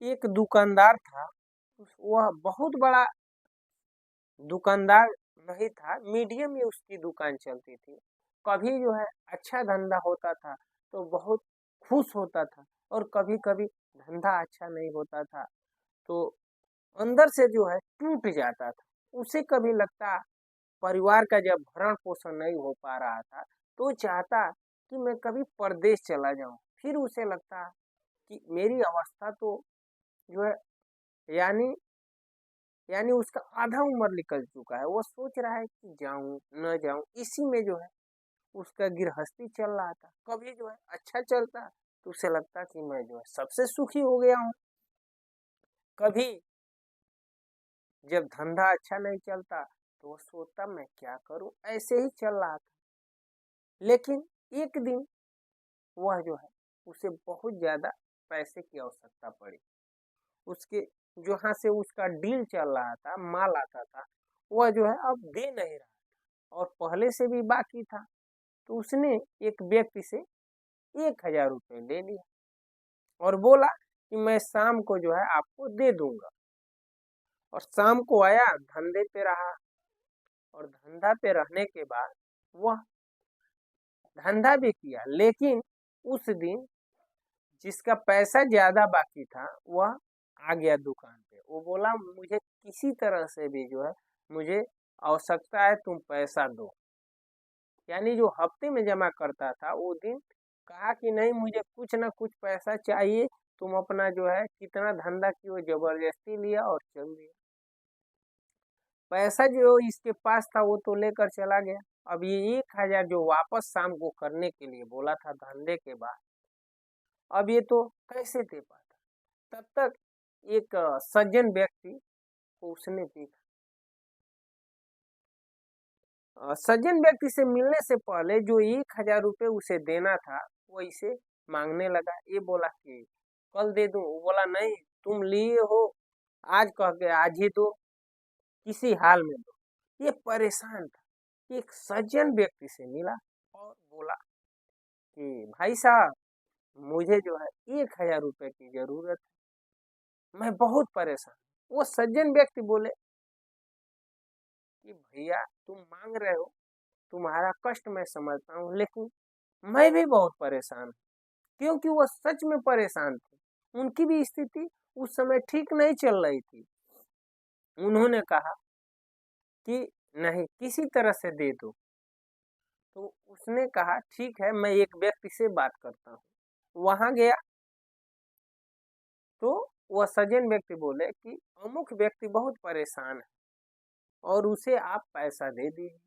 एक दुकानदार था। वह बहुत बड़ा दुकानदार नहीं था, मीडियम में उसकी दुकान चलती थी। कभी जो है अच्छा धंधा होता था तो बहुत खुश होता था, और कभी कभी धंधा अच्छा नहीं होता था तो अंदर से जो है टूट जाता था। उसे कभी लगता, परिवार का जब भरण पोषण नहीं हो पा रहा था तो चाहता कि मैं कभी परदेश चला जाऊं। फिर उसे लगता कि मेरी अवस्था तो जो है, यानी यानी उसका आधा उम्र निकल चुका है। वो सोच रहा है कि जाऊं न जाऊं, इसी में जो है उसका गृहस्थी चल रहा था। कभी जो है अच्छा चलता तो उसे लगता कि मैं जो है सबसे सुखी हो गया हूँ। कभी जब धंधा अच्छा नहीं चलता तो वो सोचता मैं क्या करूं, ऐसे ही चल रहा था। लेकिन एक दिन वह जो है, उसे बहुत ज्यादा पैसे की आवश्यकता पड़ी। उसके जहाँ से उसका डील चल रहा था, माल आता था, वह जो है अब दे नहीं रहा और पहले से भी बाकी था। तो उसने एक व्यक्ति से 1,000 रुपये ले लिया और बोला कि मैं शाम को जो है आपको दे दूंगा। और शाम को आया, धंधे पे रहा, और धंधा पे रहने के बाद वह धंधा भी किया। लेकिन उस दिन जिसका पैसा ज्यादा बाकी था वह आ गया दुकान पे। वो बोला मुझे किसी तरह से भी जो है, मुझे आवश्यकता है, तुम पैसा दो। यानी जो हफ्ते में जमा करता था वो दिन कहा कि नहीं, मुझे कुछ ना कुछ पैसा चाहिए। तुम अपना जो है कितना धंधा की वो जबरदस्ती लिया और चल दिया। पैसा जो इसके पास था वो तो लेकर चला गया। अब ये 1,000 जो वापस शाम को करने के लिए बोला था धंधे के बाद, अब ये तो कैसे दे पाता। तब तक एक सज्जन व्यक्ति को उसने देखा। सज्जन व्यक्ति से मिलने से पहले जो 1,000 रुपये उसे देना था वो इसे मांगने लगा। ये बोला कि कल दे दूं। वो बोला नहीं, तुम लिए हो, आज कह के आज ही दो, किसी हाल में दो। ये परेशान था। एक सज्जन व्यक्ति से मिला और बोला कि भाई साहब, मुझे जो है 1,000 रुपये की जरूरत है, मैं बहुत परेशान। वो सज्जन व्यक्ति बोले कि भैया, तुम मांग रहे हो, तुम्हारा कष्ट मैं समझता हूँ, लेकिन मैं भी बहुत परेशान हूँ। क्योंकि वो सच में परेशान थे। उनकी भी स्थिति उस समय ठीक नहीं चल रही थी। उन्होंने कहा कि नहीं, किसी तरह से दे दो। तो उसने कहा ठीक है, मैं एक व्यक्ति से बात करता हूँ। वहां गया तो वह सज्जन व्यक्ति बोले कि अमुक व्यक्ति बहुत परेशान है और उसे आप पैसा दे दीजिए।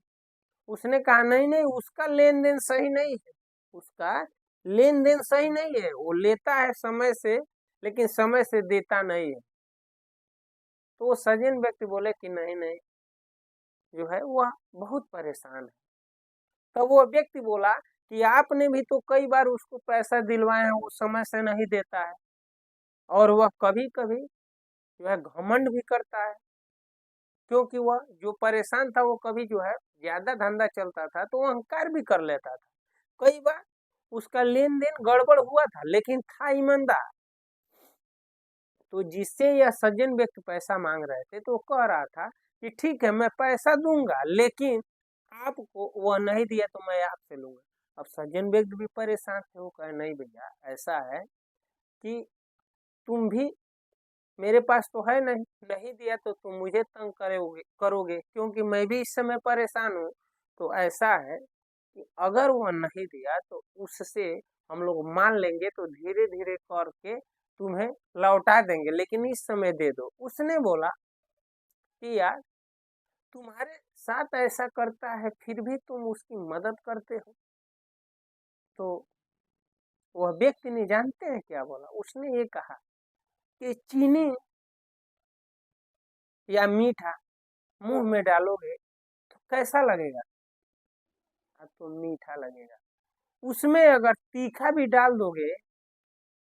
उसने कहा नहीं नहीं, उसका लेन देन सही नहीं है, उसका लेन देन सही नहीं है। वो लेता है समय से, लेकिन समय से देता नहीं है। तो वो सज्जन व्यक्ति बोले कि नहीं नहीं, जो है वह बहुत परेशान है। तब वो व्यक्ति बोला कि आपने भी तो कई बार उसको पैसा दिलवाए हैं, वो समय से नहीं देता है, और वह कभी कभी जो है घमंड भी करता है। क्योंकि वह जो परेशान था वो कभी जो है ज्यादा धंधा चलता था तो वो अहंकार भी कर लेता था। कई बार उसका लेन देन गड़बड़ हुआ था, लेकिन था ईमानदार। तो जिससे यह सज्जन व्यक्ति पैसा मांग रहे थे तो वो कह रहा था कि ठीक है, मैं पैसा दूंगा, लेकिन आपको वह नहीं दिया तो मैं आपसे लूंगा। अब सज्जन व्यक्ति भी परेशान थे। वो कहे नहीं भैया, ऐसा है कि तुम भी मेरे पास तो है नहीं, नहीं दिया तो तुम मुझे तंग करोगे, क्योंकि मैं भी इस समय परेशान हूँ। तो ऐसा है कि अगर वह नहीं दिया तो उससे हम लोग मान लेंगे, तो धीरे धीरे करके तुम्हें लौटा देंगे, लेकिन इस समय दे दो। उसने बोला कि यार, तुम्हारे साथ ऐसा करता है फिर भी तुम उसकी मदद करते हो। तो वह व्यक्ति ने जानते हैं क्या बोला? उसने ये कहा कि चीनी या मीठा मुंह में डालोगे तो कैसा लगेगा? तो मीठा लगेगा। उसमें अगर तीखा भी डाल दोगे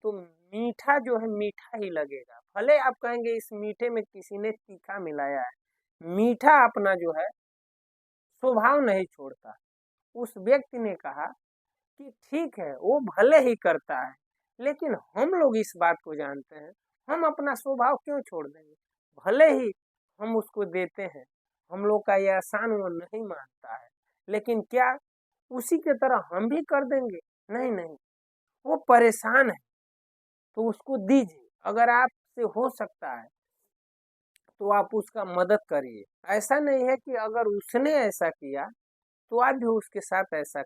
तो मीठा जो है मीठा ही लगेगा। भले आप कहेंगे इस मीठे में किसी ने तीखा मिलाया है, मीठा अपना जो है स्वभाव नहीं छोड़ता। उस व्यक्ति ने कहा कि ठीक है, वो भले ही करता है, लेकिन हम लोग इस बात को जानते हैं, हम अपना स्वभाव क्यों छोड़ देंगे? भले ही हम उसको देते हैं, हम लोग का ये एहसान वो नहीं मानता है, लेकिन क्या उसी की तरह हम भी कर देंगे? नहीं, नहीं, वो परेशान है, तो उसको दीजिए। अगर आपसे हो सकता है, तो आप उसका मदद करिए। ऐसा नहीं है कि अगर उसने ऐसा किया, तो आप भी उसके साथ ऐसा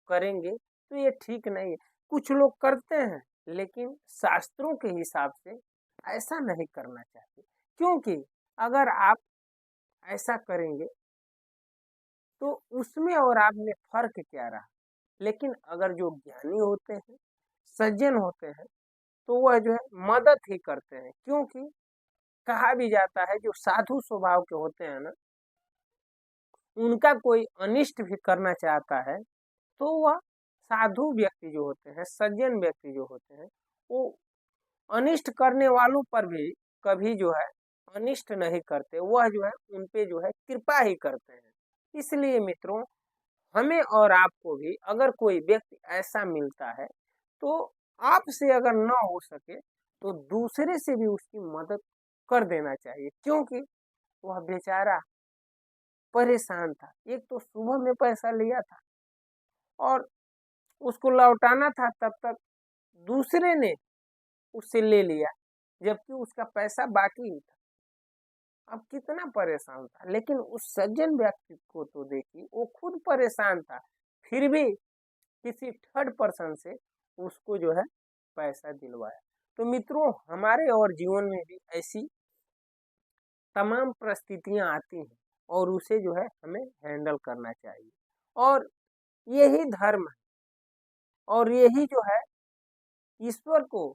करेंगे, तो ये ठीक नहीं है। कुछ लोग करते हैं, लेकिन शास्त्रों के हिसाब से ऐसा नहीं करना चाहिए। क्योंकि अगर आप ऐसा करेंगे, तो उसमें और आप में फ़र्क क्या रहा? लेकिन अगर जो ज्ञानी होते हैं, सज्जन होते हैं, तो वह जो है मदद ही करते हैं। क्योंकि कहा भी जाता है जो साधु स्वभाव के होते हैं ना, उनका कोई अनिष्ट भी करना चाहता है, तो वह साधु व्यक्ति जो होते हैं, सज्जन व्यक्ति जो होते हैं, वो अनिष्ट करने वालों पर भी कभी जो है अनिष्ट नहीं करते, वह जो है उन पे जो है कृपा ही करते हैं। इसलिए मित्रों, हमें और आपको भी अगर कोई व्यक्ति ऐसा मिलता है, तो आपसे अगर ना हो सके, तो दूसरे से भी उसकी मदद कर देना चाहिए। क्योंकि वह बेचारा परेशान था। एक तो सुबह में पैसा लिया था और उसको लौटाना था, तब तक दूसरे ने उससे ले लिया, जबकि उसका पैसा बाकी ही था। अब कितना परेशान था, लेकिन उस सज्जन व्यक्ति को तो देखिए, वो खुद परेशान था, फिर भी किसी थर्ड पर्सन से उसको जो है पैसा दिलवाया। तो मित्रों, हमारे और जीवन में भी ऐसी तमाम परिस्थितियां आती हैं, और उसे जो है हमें हैंडल करना चाहिए। और यही धर्म है, और यही जो है ईश्वर को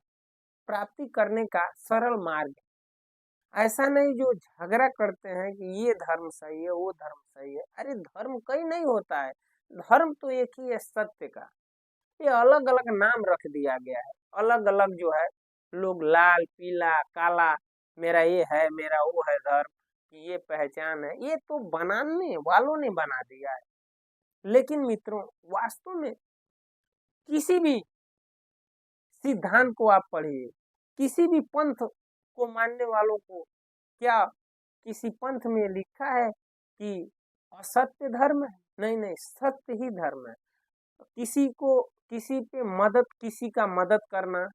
प्राप्ति करने का सरल मार्ग है। ऐसा नहीं जो झगड़ा करते हैं कि ये धर्म सही है, वो धर्म सही है। अरे धर्म कहीं नहीं होता है, धर्म तो एक ही है, सत्य का। ये अलग अलग नाम रख दिया गया है, अलग अलग जो है लोग लाल पीला काला, मेरा ये है मेरा वो है धर्म की ये पहचान है, ये तो बनाने वालों ने बना दिया है। लेकिन मित्रों, वास्तव में किसी भी सिद्धांत को आप पढ़िए, किसी भी पंथ को मानने वालों को क्या किसी पंथ में लिखा है कि असत्य धर्म है? नहीं, नहीं, सत्य ही धर्म है। किसी को किसी पे मदद किसी का मदद करना,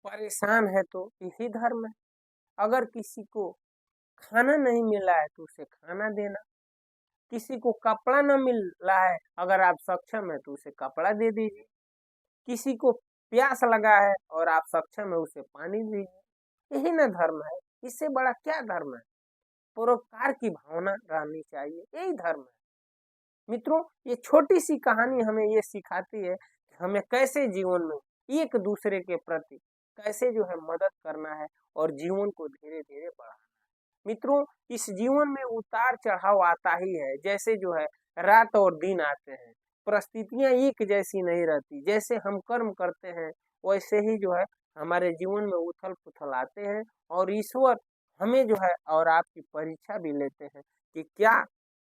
परेशान है तो यही धर्म है। अगर किसी को खाना नहीं मिला है, तो उसे खाना देना। किसी को कपड़ा न मिल रहा है, अगर आप सक्षम है तो उसे कपड़ा दे दीजिए। किसी को प्यास लगा है और आप सक्षम है, उसे पानी दीजिए। यही ना धर्म है। इससे बड़ा क्या धर्म है? परोपकार की भावना रहनी चाहिए, यही धर्म है। मित्रों, ये छोटी सी कहानी हमें ये सिखाती है कि हमें कैसे जीवन में एक दूसरे के प्रति कैसे जो है मदद करना है, और जीवन को धीरे धीरे बढ़ाना है। मित्रों, इस जीवन में उतार चढ़ाव आता ही है, जैसे जो है रात और दिन आते हैं। परिस्थितियां एक जैसी नहीं रहती। जैसे हम कर्म करते हैं, वैसे ही जो है हमारे जीवन में उथल पुथल आते हैं, और ईश्वर हमें जो है और आपकी परीक्षा भी लेते हैं कि क्या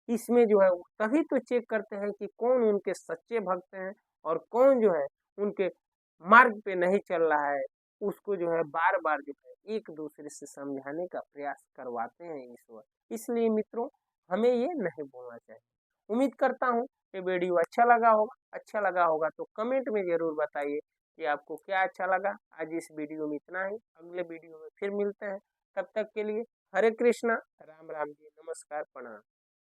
इसमें जो है वो तभी तो चेक करते हैं कि कौन उनके सच्चे भक्त हैं, और कौन जो है उनके मार्ग पे नहीं चल रहा है। उसको जो है बार बार जो है एक दूसरे से समझाने का प्रयास करवाते हैं ईश्वर। इसलिए मित्रों, हमें ये नहीं भूलना चाहिए। उम्मीद करता हूँ ये वीडियो अच्छा लगा होगा। अच्छा लगा होगा तो कमेंट में जरूर बताइए कि आपको क्या अच्छा लगा। आज इस वीडियो में इतना ही, अगले वीडियो में फिर मिलते हैं। तब तक के लिए हरे कृष्णा, राम राम जी, नमस्कार, प्रणाम।